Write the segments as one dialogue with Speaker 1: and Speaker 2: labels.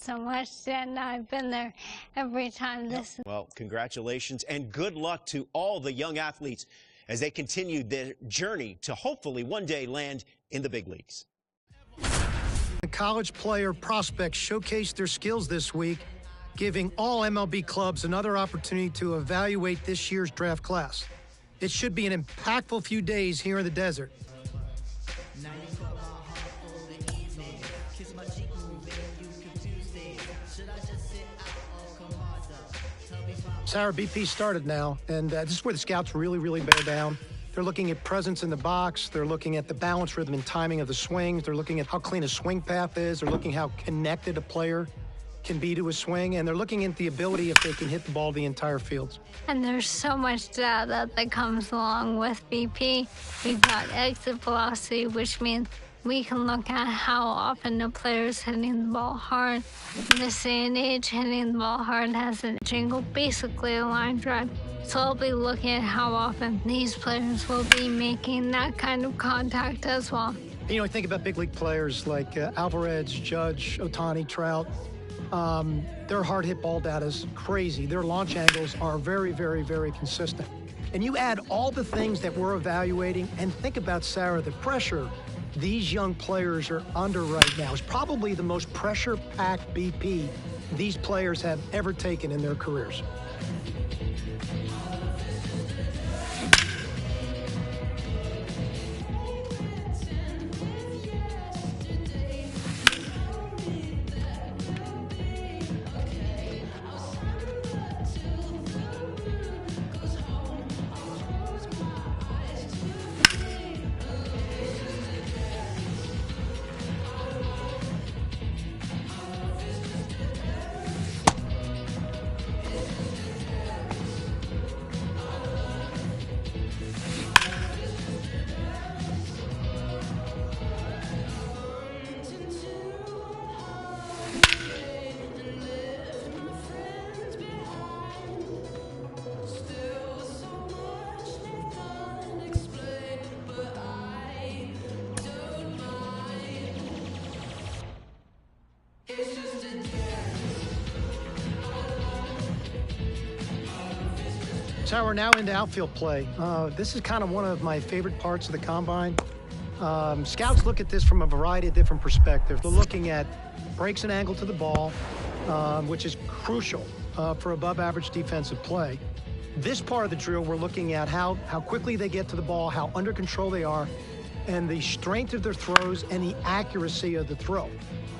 Speaker 1: so much, and I've been there every time this.
Speaker 2: Well, congratulations and good luck to all the young athletes as they continue their journey to hopefully one day land in the big leagues.
Speaker 3: The college player prospects showcased their skills this week, giving all MLB clubs another opportunity to evaluate this year's draft class. It should be an impactful few days here in the desert. Sarah, BP started now, and this is where the scouts really bear down. They're looking at presence in the box. They're looking at the balance, rhythm, and timing of the swings. They're looking at how clean a swing path is. They're looking how connected a player can be to a swing, and they're looking at the ability if they can hit the ball the entire field.
Speaker 1: And there's so much data that comes along with BP. We've got exit velocity, which means we can look at how often a player is hitting the ball hard. In this day and age, hitting the ball hard has a jingle, basically a line drive. So I'll be looking at how often these players will be making that kind of contact as well.
Speaker 3: You know, I think about big league players like Alvarez, Judge, Ohtani, Trout. Their hard hit ball data is crazy. Their launch angles are very consistent. And you add all the things that we're evaluating, and think about, Sarah, the pressure these young players are under right now is probably the most pressure-packed BP these players have ever taken in their careers. So we're now into outfield play. This is kind of one of my favorite parts of the combine. Scouts look at this from a variety of different perspectives. They're looking at breaks and angle to the ball, which is crucial for above average defensive play. This part of the drill, we're looking at how quickly they get to the ball, how under control they are, and the strength of their throws and the accuracy of the throw.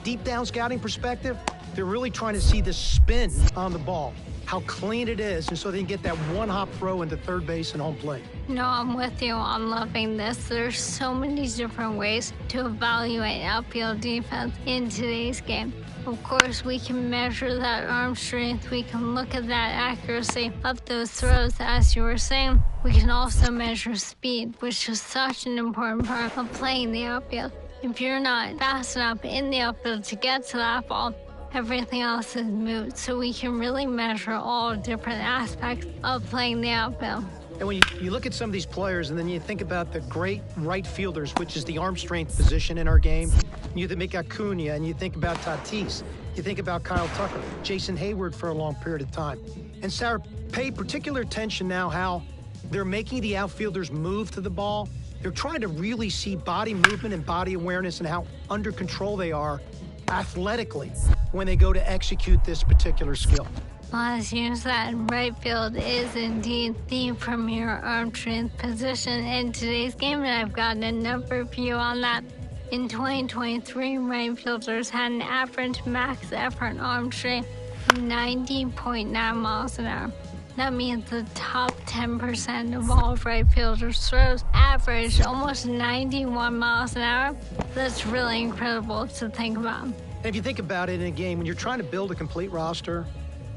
Speaker 3: Deep down scouting perspective, they're really trying to see the spin on the ball, how clean it is, and so they can get that one-hop throw into third base and home plate.
Speaker 1: No, I'm with you. I'm loving this. There's so many different ways to evaluate outfield defense in today's game. Of course, we can measure that arm strength. We can look at that accuracy of those throws, as you were saying. We can also measure speed, which is such an important part of playing the outfield. If you're not fast enough in the outfield to get to that ball, everything else is moot. So we can really measure all different aspects of playing the outfield.
Speaker 3: And when you look at some of these players and then you think about the great right fielders, which is the arm strength position in our game, you think about Acuna and you think about Tatis, you think about Kyle Tucker, Jason Hayward for a long period of time. And Sarah, pay particular attention now how they're making the outfielders move to the ball. They're trying to really see body movement and body awareness and how under control they are athletically when they go to execute this particular skill.
Speaker 1: Well, as you said, right field is indeed the premier arm strength position in today's game, and I've got a number of you on that. In 2023, right fielders had an average max effort arm strength of 90.9 miles an hour. That means the top 10% of all right fielders' throws averaged almost 91 miles an hour. That's really incredible to think about.
Speaker 3: And if you think about it in a game, when you're trying to build a complete roster,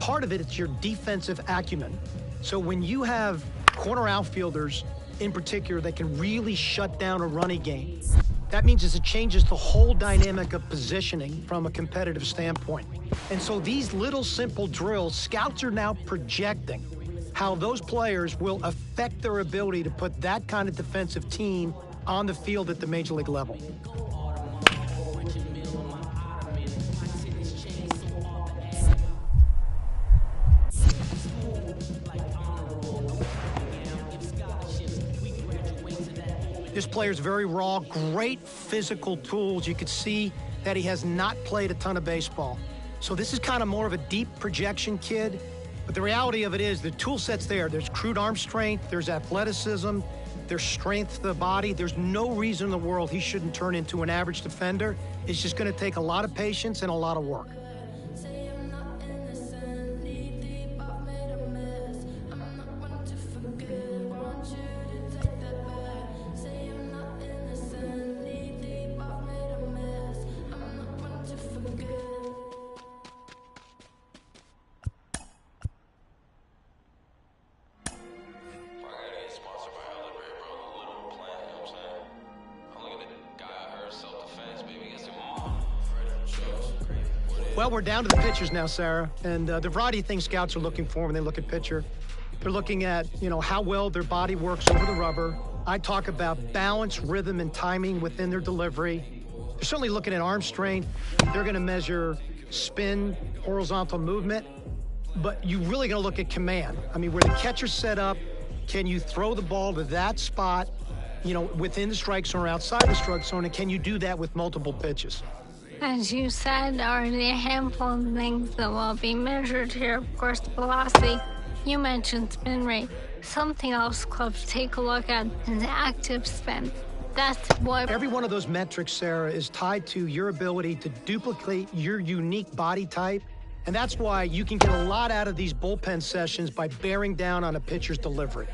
Speaker 3: part of it is your defensive acumen. So when you have corner outfielders in particular that can really shut down a running game, that means it changes the whole dynamic of positioning from a competitive standpoint. And so these little simple drills, scouts are now projecting how those players will affect their ability to put that kind of defensive team on the field at the major league level. This player's very raw, great physical tools. You could see that he has not played a ton of baseball. So this is kind of more of a deep projection kid. But the reality of it is the tool set's there. There's crude arm strength, there's athleticism, there's strength to the body. There's no reason in the world he shouldn't turn into an average defender. It's just going to take a lot of patience and a lot of work. Well, we're down to the pitchers now, Sarah, and the variety of things scouts are looking for when they look at pitcher. They're looking at, how well their body works over the rubber. I talk about balance, rhythm, and timing within their delivery. They're certainly looking at arm strength. They're going to measure spin, horizontal movement, but you're really going to look at command. I mean, where the catcher's set up, can you throw the ball to that spot, within the strike zone or outside the strike zone, and can you do that with multiple pitches?
Speaker 1: As you said, already a handful of things that will be measured here. Of course, velocity. You mentioned spin rate. Something else clubs take a look at is active spin. That's what...
Speaker 3: Every one of those metrics, Sarah, is tied to your ability to duplicate your unique body type. And that's why you can get a lot out of these bullpen sessions by bearing down on a pitcher's delivery.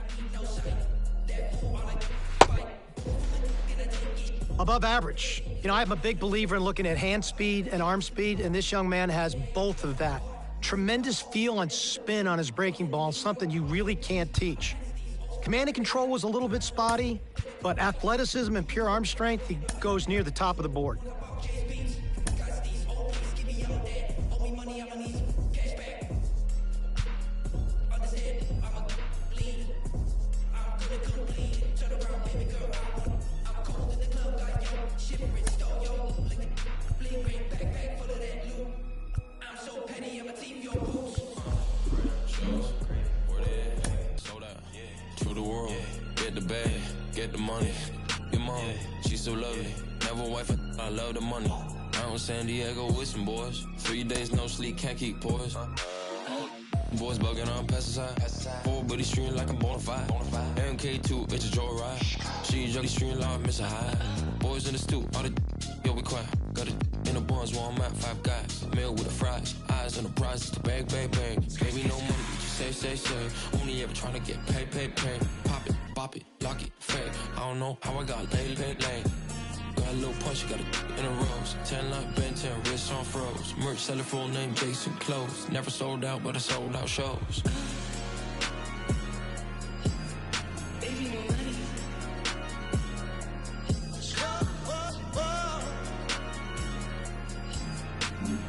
Speaker 3: Above average. I'm a big believer in looking at hand speed and arm speed, and this young man has both of that. Tremendous feel and spin on his breaking ball, something you really can't teach. Command and control was a little bit spotty, but athleticism and pure arm strength, he goes near the top of the board.
Speaker 4: Get the bag, get the money. Your mom, she so lovely. Never wife, I love the money. Out in San Diego with some boys. 3 days no sleep, can't keep poised. Boys bugging on pesticide. 4 buddies streaming like I'm bonafide. MK2, it's a joyride. She jolly streaming like I miss a high. Boys in the stew, all the yo, we quiet. Got it in the buns where I'm at, 5 guys. Meal with the fries, eyes on the prize, it's the bang, bang, bang. Baby, no money, but you say. Only ever trying to get paid. Pop it, bop it, lock it, fade. I don't know how I got laid. Got a little punch, got a in a rose. 10 like Ben 10, wrists on froze. Merch seller full name Jason Clothes. Never sold out, but I sold out shows.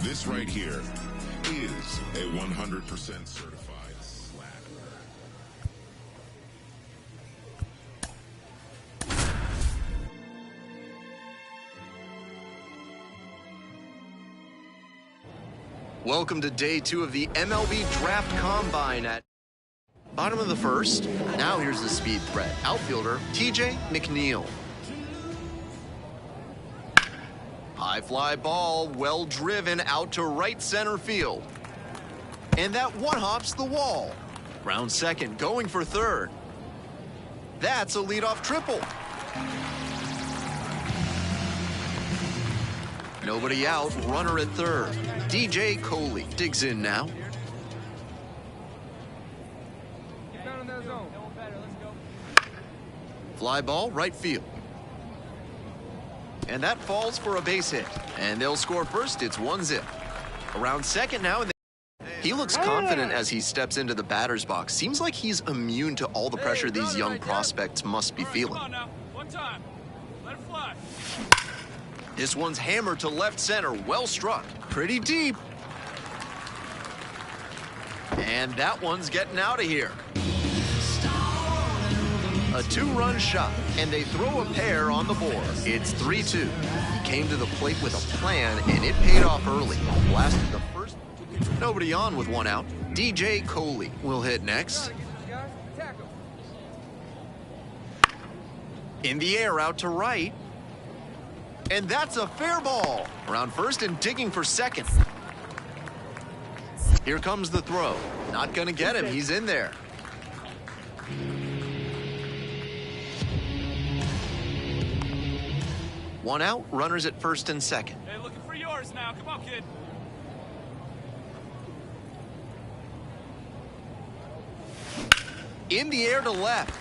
Speaker 5: This right here is a 100% certified slap.
Speaker 6: Welcome to day 2 of the MLB Draft Combine at bottom of the first. Now here's the speed threat. Outfielder TJ McNeil. High fly ball, well driven out to right center field. And that one hops the wall. Round second, going for third. That's a leadoff triple. Nobody out, runner at third. DJ Coley digs in now. Fly ball, right field. And that falls for a base hit. And they'll score first, it's 1-0. Around second now. He looks confident as he steps into the batter's box. Seems like he's immune to all the pressure these young prospects must be feeling.
Speaker 7: One time. Let it fly.
Speaker 6: This one's hammered to left center, well struck. Pretty deep. And that one's getting out of here. A 2-run shot, and they throw a pair on the board. It's 3-2. He came to the plate with a plan, and it paid off early. Blasted the first. Nobody on with 1 out. DJ Coley will hit next. In the air out to right. And that's a fair ball. Around first and digging for second. Here comes the throw. Not going to get him. He's in there. One out, runners at first and second.
Speaker 7: Hey, looking for yours now. Come on, kid.
Speaker 6: In the air to left.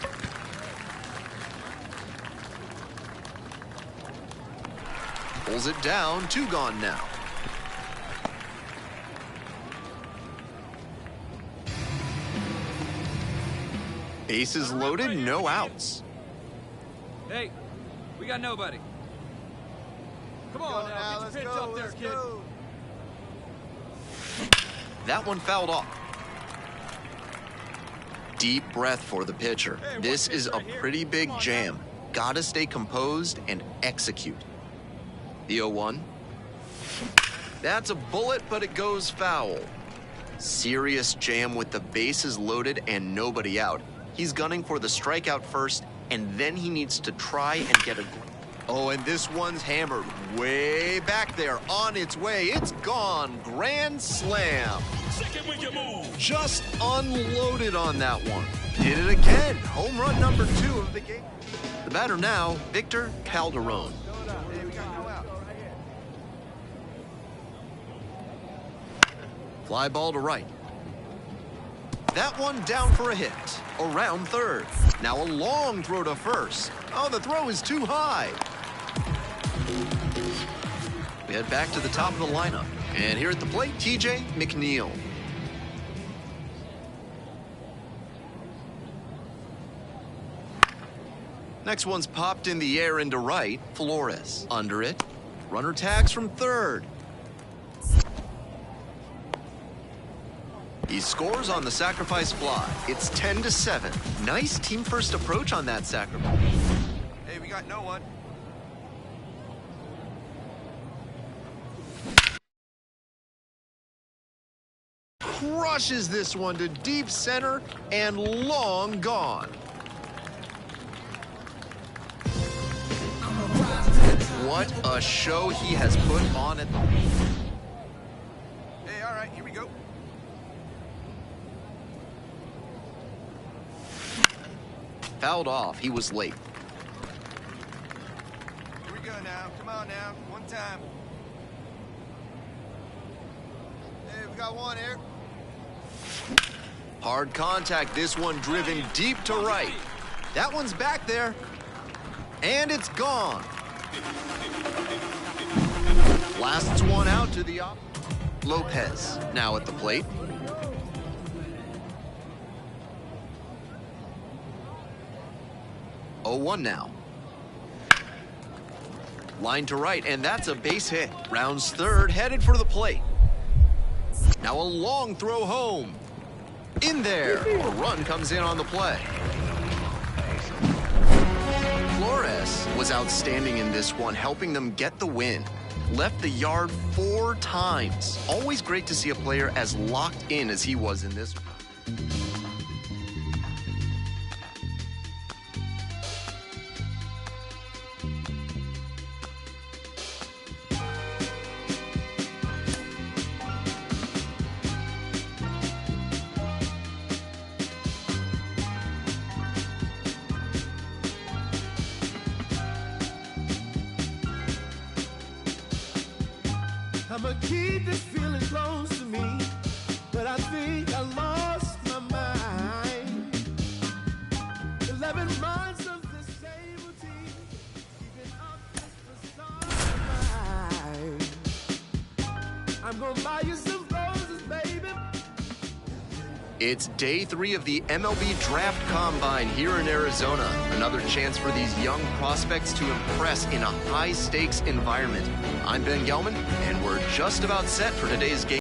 Speaker 6: Pulls it down, 2 gone now. Bases loaded, no outs.
Speaker 7: Hey, we got nobody. Come on now, get your pitch up there, kid.
Speaker 6: That one fouled off. Deep breath for the pitcher. This is a pretty big jam. Gotta stay composed and execute. The 0-1. That's a bullet, but it goes foul. Serious jam with the bases loaded and nobody out. He's gunning for the strikeout first, and then he needs to try and get a... Oh, and this one's hammered way back there. On its way. It's gone. Grand slam.
Speaker 5: Second wicket move.
Speaker 6: Just unloaded on that one. Did it again. Home run number 2 of the game. The batter now, Victor Calderon. Fly ball to right. That one down for a hit. Around third. Now a long throw to first. Oh, the throw is too high. We head back to the top of the lineup. And here at the plate, TJ McNeil. Next one's popped in the air into right. Flores. Under it. Runner tags from third. He scores on the sacrifice fly. It's 10-7. Nice team first approach on that sacrifice.
Speaker 7: Hey, we got no one.
Speaker 6: Crushes this one to deep center and long gone. What a show he has put on it.
Speaker 7: Hey, all right, here we go.
Speaker 6: Fouled off. He was late.
Speaker 7: Here we go now. Come on now. One time. Hey, we got one here.
Speaker 6: Hard contact. This one driven deep to right. That one's back there. And it's gone. Blasts one out to the op. Lopez now at the plate. Oh, 1 now. Line to right, and that's a base hit. Rounds third, headed for the plate. Now a long throw home. In there. A run comes in on the play. Flores was outstanding in this one, helping them get the win. Left the yard 4 times. Always great to see a player as locked in as he was in this one.
Speaker 8: I'ma keep this feeling close to me, but I think I lost my mind. 11 months of the same routine, keeping up this facade of mine. I'm gonna buy you some roses, baby.
Speaker 6: It's day 3 of the MLB Draft Combine here in Arizona. Another chance for these young prospects to impress in a high-stakes environment. I'm Ben Gelman, and we're just about set for today's game.